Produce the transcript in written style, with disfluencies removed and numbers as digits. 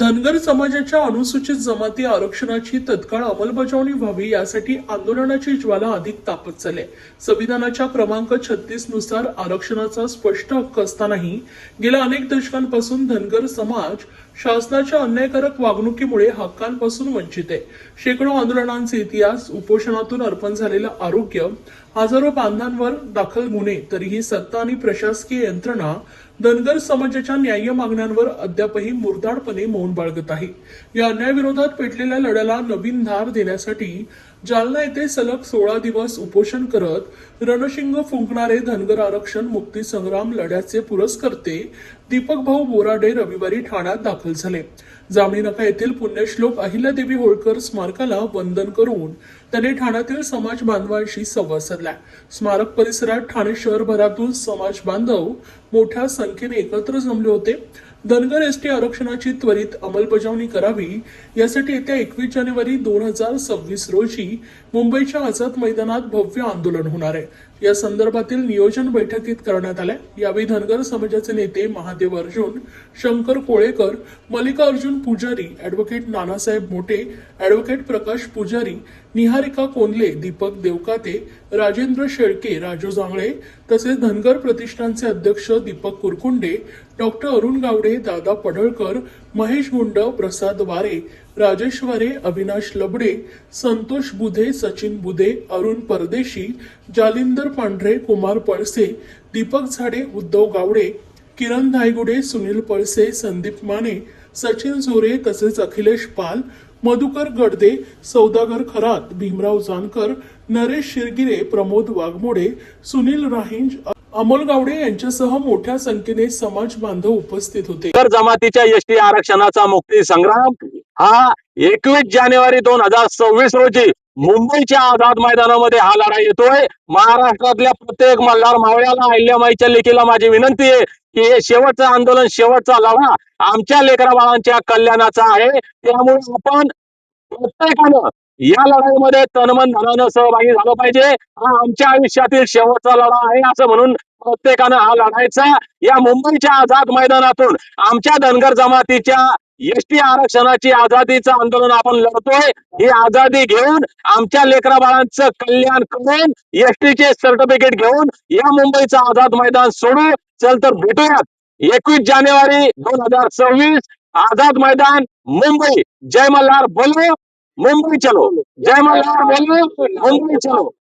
धनगर समाजाच्या अनुसूचित जमाती आरक्षणाची तत्काळ अंमलबजावणी व्हावी यासाठी आंदोलनाची ज्वाला अधिक तापत झाली. संविधानाच्या क्रमांक 36 नुसार आरक्षणाचा स्पष्ट हक्क असतानाही गेल्या अनेक दशकांपासून धनगर समाज शासनाच्या अन्यायकारक वागणुकीमुळे हक्कांपासून वंचित आहे. शेकडो आंदोलनांचे इतिहास, उपोषणातून अर्पण झालेलं आरोग्य, हजारो बांधांवर दाखल गुन्हे, तरीही सत्ता आणि प्रशासकीय यंत्रणा धनगर समाजाच्या न्याय्य मागण्यांवर अद्यापही मुरदाडपणे मौन बाळगत आहे. या अन्यायाविरोधात पेटलेल्या लढ्याला नवीन धार देण्यासाठी जालना येथे सलग 16 दिवस उपोषण करत रणशिंग फुंकणारे धनगर आरक्षण मुक्ती संग्राम लढ्याचे पुरस्कर्ते दीपक भाऊ बोराडे रविवारी ठाण्यात दाखल झाले. जामणी नाका येथील पुण्यश्लोक अहिल्यादेवी होळकर स्मारकाला वंदन करून त्यांनी ठाण्यातील समाज बांधवांशी संवाद साधला. स्मारक परिसरात ठाणे शहरभरातून समाज बांधव मोठ्या संख्येने एकत्र जमले होते. धनगर एसटी आरक्षणाची त्वरित अंमलबजावणी करावी यासाठी येत्या 21 जानेवारी 2026 रोजी मुंबईच्या आझाद मैदानात भव्य आंदोलन होणार आहे. या संदर्भातील नियोजन बैठकीत करण्यात आले. यावेळी धनगर समाजाचे नेते महादेव अर्जुन, शंकर कोळेकर, मल्लिकार्जुन पुजारी, ॲडव्होकेट नानासाहेब मोठे, ॲडव्होकेट प्रकाश पुजारी, निहारिका कोंडले, दीपक देवकाते, राजेंद्र शेळके, राजू जांगळे तसेच धनगर प्रतिष्ठानचे अध्यक्ष दीपक कुरकुंडे, डॉक्टर अरुण गावडे, दादा पडळकर, महेश गुंड, प्रसाद वारे, राजेश वारे, अविनाश लबडे, संतोष बुधे, सचिन बुधे, अरुण परदेशी, जालिंदर पांढरे, कुमार पळसे, दीपक झाडे, उद्धव गावडे, किरण धायगुडे, सुनील पळसे, संदीप माने, सचिन झोरे तसेच अखिलेश पाल, मधुकर गडदे, सौदागर खरात, भीमराव जानकर, नरेश शिरगिरे, प्रमोद वाघमोडे, सुनील राहिंज, अमोल गावडे यांच्यासह मोठ्या संख्येने समाज बांधव उपस्थित होते. धनगर जमातीच्या एसटी आरक्षणाचा मुक्ती संग्राम हा 21 जानेवारी 2026 रोजी मुंबईच्या आझाद मैदानामध्ये हा लढा येतोय. महाराष्ट्रातल्या प्रत्येक मल्हार मावळ्याला, अहिल्यामाईच्या लेकीला माझी विनंती आहे की हे शेवटचं आंदोलन, शेवटचा लढा आमच्या लेकरा बाळांच्या कल्याणाचा आहे. त्यामुळे आपण प्रत्येकानं या लढाईमध्ये तनमन धनानं सहभागी झालं पाहिजे. हा आमच्या आयुष्यातील शेवटचा लढा आहे असं म्हणून प्रत्येकानं हा लढायचा. या मुंबईच्या आझाद मैदानातून आमच्या धनगर जमातीच्या एसटी आरक्षणाची आझादीचं आंदोलन आपण लढतोय. ही आझादी घेऊन आमच्या लेकरा बाळांचं कल्याण करून एसटीचे सर्टिफिकेट घेऊन या मुंबईचं आझाद मैदान सोडू. चल तर भेटूयात 21 जानेवारी 2026 आझाद मैदान, मुंबई. जय मल्हार बोलो, मुंबई चलो. जय मल्हार बोलो, मुंबई चलो.